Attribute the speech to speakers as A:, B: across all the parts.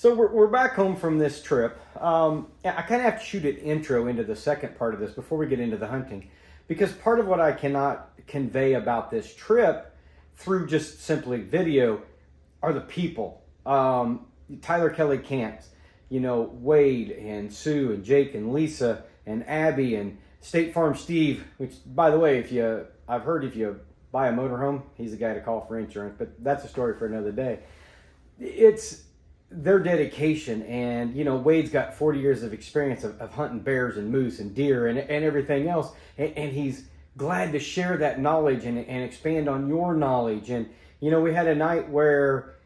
A: So we're back home from this trip. I kind of have to shoot an intro into the second part of this before we get into the hunting, because part of what I cannot convey about this trip through just simply video are the people. Tyler Kelly Camps, Wade and Sue and Jake and Lisa and Abby and State Farm Steve, which, by the way, I've heard if you buy a motorhome, he's the guy to call for insurance, but that's a story for another day. It's their dedication, and Wade's got 40 years of experience of hunting bears and moose and deer and everything else, and he's glad to share that knowledge and expand on your knowledge. And we had a night where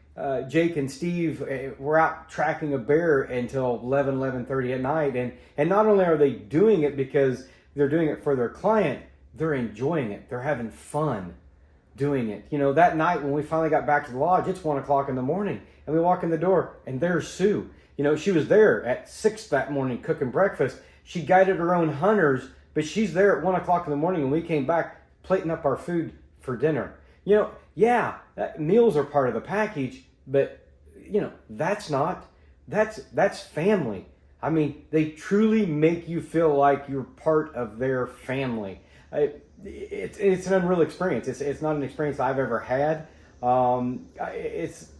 A: Jake and Steve were out tracking a bear until 11:30 at night, and not only are they doing it because they're doing it for their client, they're enjoying it, they're having fun doing it. That night when we finally got back to the lodge, it's 1 o'clock in the morning. And we walk in the door, and there's Sue. She was there at 6 that morning cooking breakfast. She guided her own hunters, but she's there at 1 o'clock in the morning, and we came back plating up our food for dinner. Meals are part of the package, but that's family. I mean, they truly make you feel like you're part of their family. It's an unreal experience. It's not an experience I've ever had. It's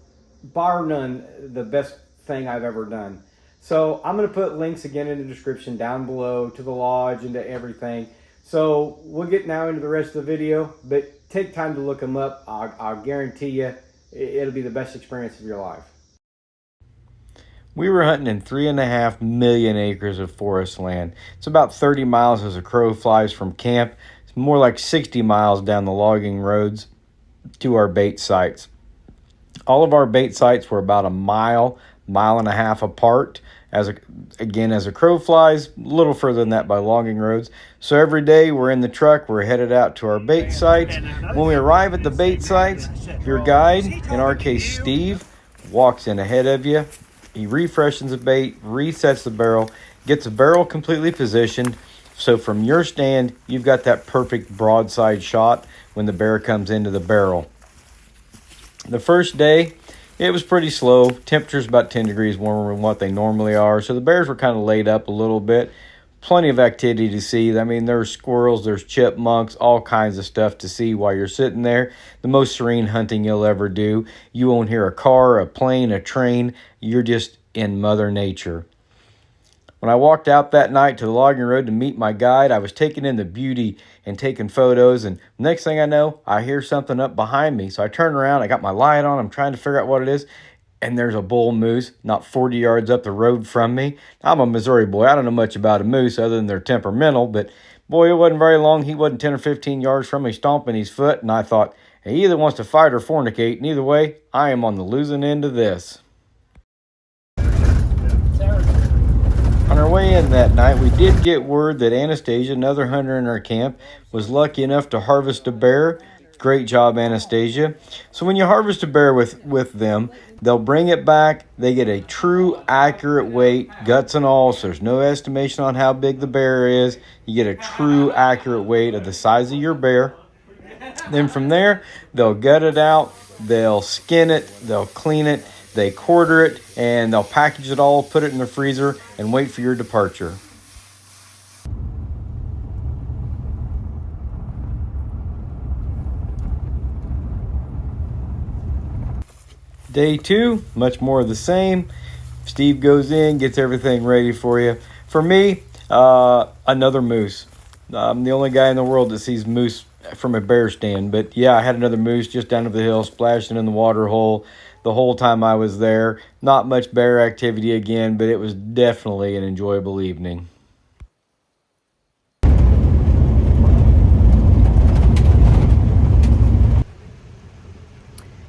A: bar none the best thing I've ever done. So I'm going to put links again in the description down below to the lodge and to everything. So we'll get now into the rest of the video, but take time to look them up. I'll guarantee you it'll be the best experience of your life. We were hunting in 3.5 million acres of forest land. It's about 30 miles as a crow flies from camp. It's more like 60 miles down the logging roads to our bait sites. All of our bait sites were about a mile and a half apart. As a crow flies, a little further than that by logging roads. So every day we're in the truck, we're headed out to our bait sites. When we arrive at the bait sites, your guide, in our case Steve, walks in ahead of you. He refreshes the bait, resets the barrel, gets the barrel completely positioned. So from your stand, you've got that perfect broadside shot when the bear comes into the barrel. The first day, it was pretty slow. Temperatures about 10 degrees warmer than what they normally are. So the bears were kind of laid up a little bit. Plenty of activity to see. I mean, there's squirrels, there's chipmunks, all kinds of stuff to see while you're sitting there. The most serene hunting you'll ever do. You won't hear a car, a plane, a train. You're just in Mother Nature. When I walked out that night to the logging road to meet my guide, I was taking in the beauty and taking photos, and next thing I know, I hear something up behind me. So I turn around, I got my light on, I'm trying to figure out what it is, and there's a bull moose not 40 yards up the road from me. I'm a Missouri boy. I don't know much about a moose other than they're temperamental, but boy, it wasn't very long. He wasn't 10 or 15 yards from me stomping his foot, and I thought, he either wants to fight or fornicate, and either way, I am on the losing end of this. On our way in that night, we did get word that Anastasia, another hunter in our camp, was lucky enough to harvest a bear. Great job, Anastasia. So when you harvest a bear with them, they'll bring it back. They get a true, accurate weight, guts and all, so there's no estimation on how big the bear is. You get a true, accurate weight of the size of your bear. Then from there, they'll gut it out, they'll skin it, they'll clean it, they quarter it, and they'll package it all, put it in the freezer, and wait for your departure. Day 2, much more of the same. Steve goes in, gets everything ready for you. For me, another moose. I'm the only guy in the world that sees moose from a bear stand. But yeah, I had another moose just down to the hill, splashing in the water hole the whole time I was there. Not much bear activity again, but it was definitely an enjoyable evening.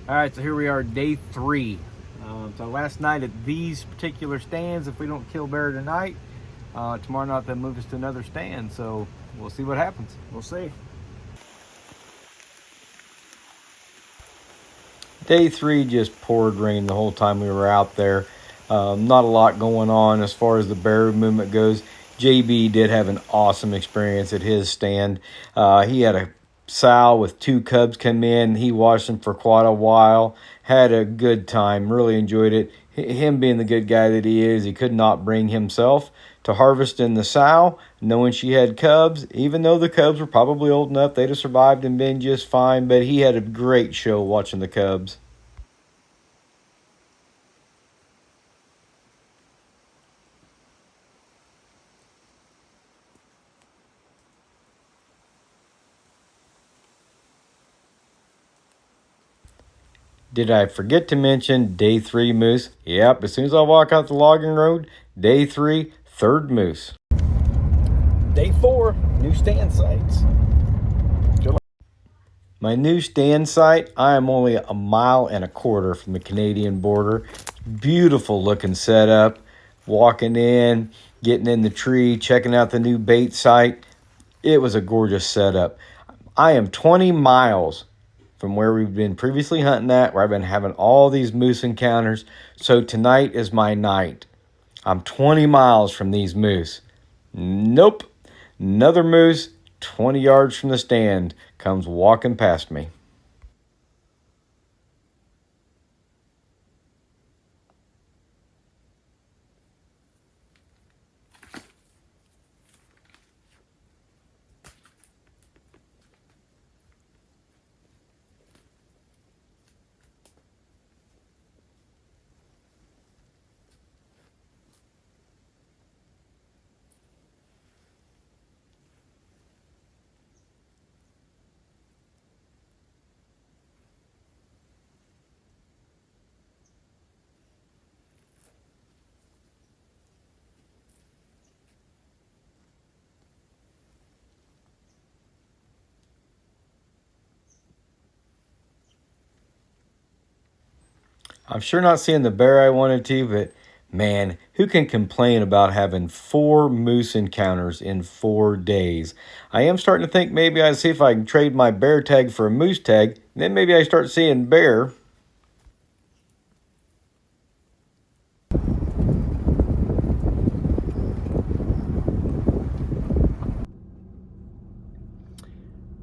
A: All right, so here we are, day 3. So last night at these particular stands, if we don't kill bear tonight, tomorrow night they'll move us to another stand. So we'll see what happens.
B: We'll see.
A: Day 3 just poured rain the whole time we were out there. Not a lot going on as far as the bear movement goes. JB did have an awesome experience at his stand. He had a sow with 2 cubs come in. He watched them for quite a while, had a good time, really enjoyed it. Him being the good guy that he is, he could not bring himself to harvesting the sow, knowing she had cubs, even though the cubs were probably old enough, they'd have survived and been just fine, but he had a great show watching the cubs. Did I forget to mention day 3 moose? Yep, as soon as I walk out the logging road, day 3, third moose. Day 4, new stand sites. My new stand site, I am only 1.25 miles from the Canadian border. Beautiful looking setup. Walking in, getting in the tree, checking out the new bait site. It was a gorgeous setup. I am 20 miles from where we've been previously hunting at, where I've been having all these moose encounters. So tonight is my night. I'm 20 miles from these moose. Nope. Another moose 20 yards from the stand comes walking past me. I'm sure not seeing the bear I wanted to, but man, who can complain about having 4 moose encounters in 4 days? I am starting to think maybe I see if I can trade my bear tag for a moose tag, and then maybe I start seeing bear.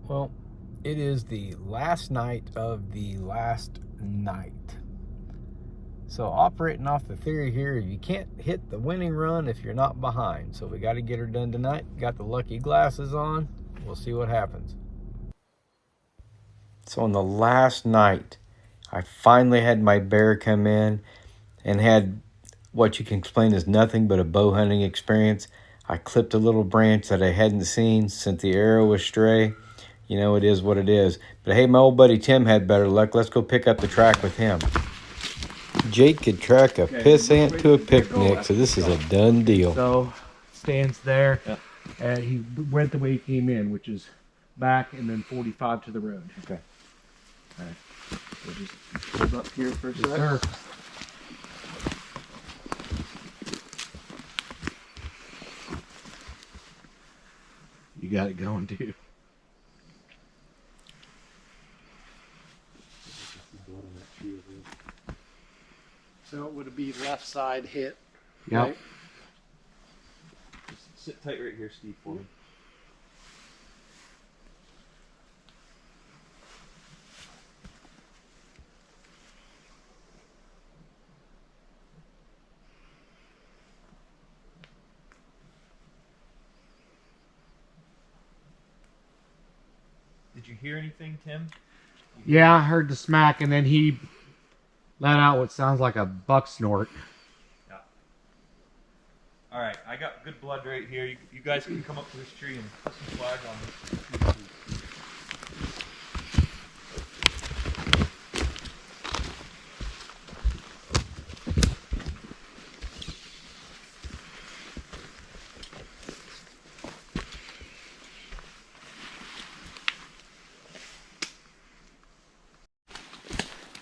A: Well, it is the last night of the last night. So operating off the theory here, you can't hit the winning run if you're not behind. So we got to get her done tonight. Got the lucky glasses on. We'll see what happens. So on the last night, I finally had my bear come in and had what you can explain as nothing but a bow hunting experience. I clipped a little branch that I hadn't seen, sent the arrow astray. You know, it is what it is. But hey, my old buddy Tim had better luck. Let's go pick up the track with him. Jake could track a piss ant to a picnic, so this is a done deal.
B: So, stands there, and he went the way he came in, which is back and then 45 to the road.
A: Okay.
B: All right. We'll just hold up here for a second. Sir. You got it going, too.
C: So it would be left side hit.
B: Yep.
C: Right?
B: Just sit tight right here, Steve, for me.
D: Did you hear anything, Tim?
B: Yeah, I heard the smack, and then he let out what sounds like a buck snort.
D: Yeah. All right, I got good blood right here. You guys can come up to this tree and put some flag on this.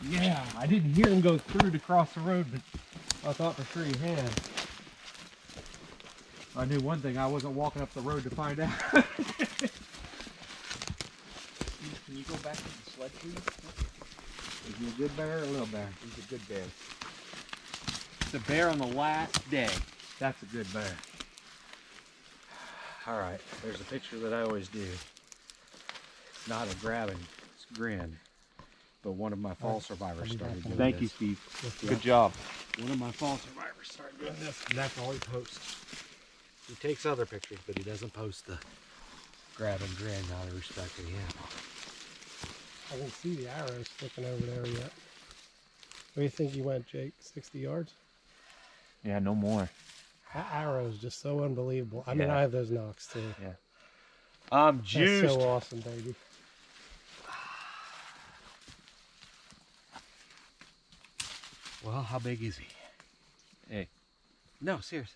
B: Yeah, I didn't hear him go through to cross the road, but I thought for sure he had. I knew one thing, I wasn't walking up the road to find out.
D: Can you go back to the sled, please?
B: Is he a good bear or a little bear?
D: He's a good bear.
B: It's a bear on the last day. That's a good bear.
C: All right, there's a picture that I always do.
A: not a grabbing grin, but one of my fall survivors started doing
D: Thank you,
A: this.
D: Steve. Good job.
A: One of my fall survivors started doing this,
B: And that's all he posts. He takes other pictures, but he doesn't post the
A: grab and grin out of respect to him.
C: I can see the arrows sticking over there yet. Where do you think you went, Jake? 60 yards?
D: Yeah, no more.
C: That arrow is just so unbelievable. I mean,
D: Yeah.
C: I have those knocks too.
D: Yeah. I'm
C: That's
D: juiced.
C: so awesome, baby.
B: Well, how big is he?
D: Hey.
B: No, seriously.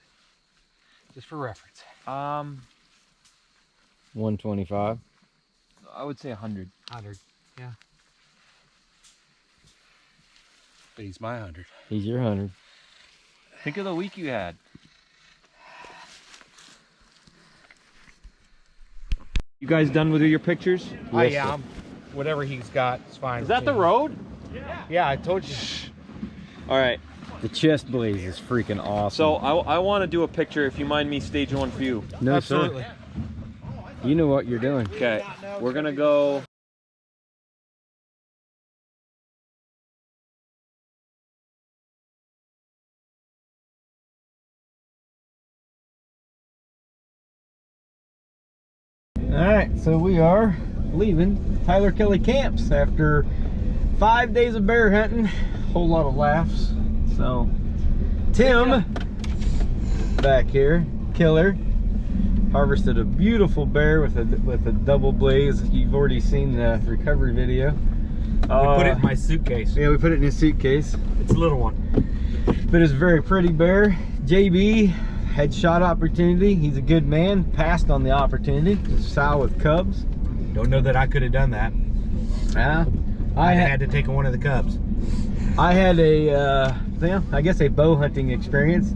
B: Just for reference.
A: 125.
D: I would say 100.
B: 100. Yeah. But he's my 100.
A: He's your 100.
D: Think of the week you had. You guys done with your pictures?
B: Oh, yeah. Whatever he's got, it's fine.
D: Is that the road?
B: Yeah, I told you.
D: All right.
A: The chest blaze is freaking awesome.
D: So I want to do a picture. If you mind me stage one for you.
A: no,
B: Absolutely.
A: sir. You know what you're doing.
D: Okay. We're gonna go.
A: Alright, so we are leaving Tyler Kelly Camps after 5 days of bear hunting. Whole lot of laughs. So, Tim, back here, killer, harvested a beautiful bear with a double blaze. You've already seen the recovery video.
B: We put it in my suitcase.
A: Yeah, we put it in his suitcase.
B: It's a little one.
A: But it's a very pretty bear. JB had shot opportunity. He's a good man. Passed on the opportunity. Sow with cubs.
B: Don't know that I could have done that. I had to take one of the cubs.
A: I had I guess a bow hunting experience.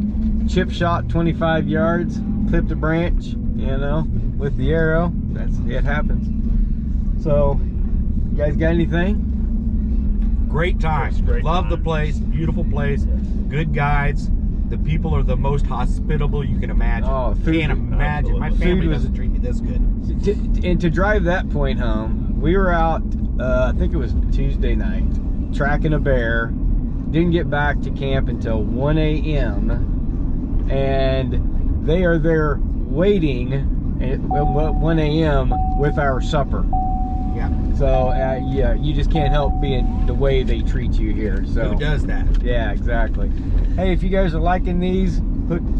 A: Chip shot 25 yards, clipped a branch, you know, with the arrow. It happens. So, you guys got anything?
B: Great time. Love the place. Beautiful place. Good guides. The people are the most hospitable you can imagine.
A: Oh, food-
B: Can't imagine. My family
A: food was-
B: doesn't treat me this good.
A: And to drive that point home, we were out, I think it was Tuesday night, tracking a bear. Didn't get back to camp until 1 a.m. And they are there waiting at 1 a.m. with our supper.
B: Yeah.
A: So, yeah, you just can't help being the way they treat you here. So
B: Who does that?
A: yeah, exactly. Hey, if you guys are liking these,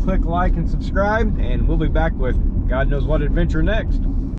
A: click like and subscribe, and we'll be back with God knows what adventure next.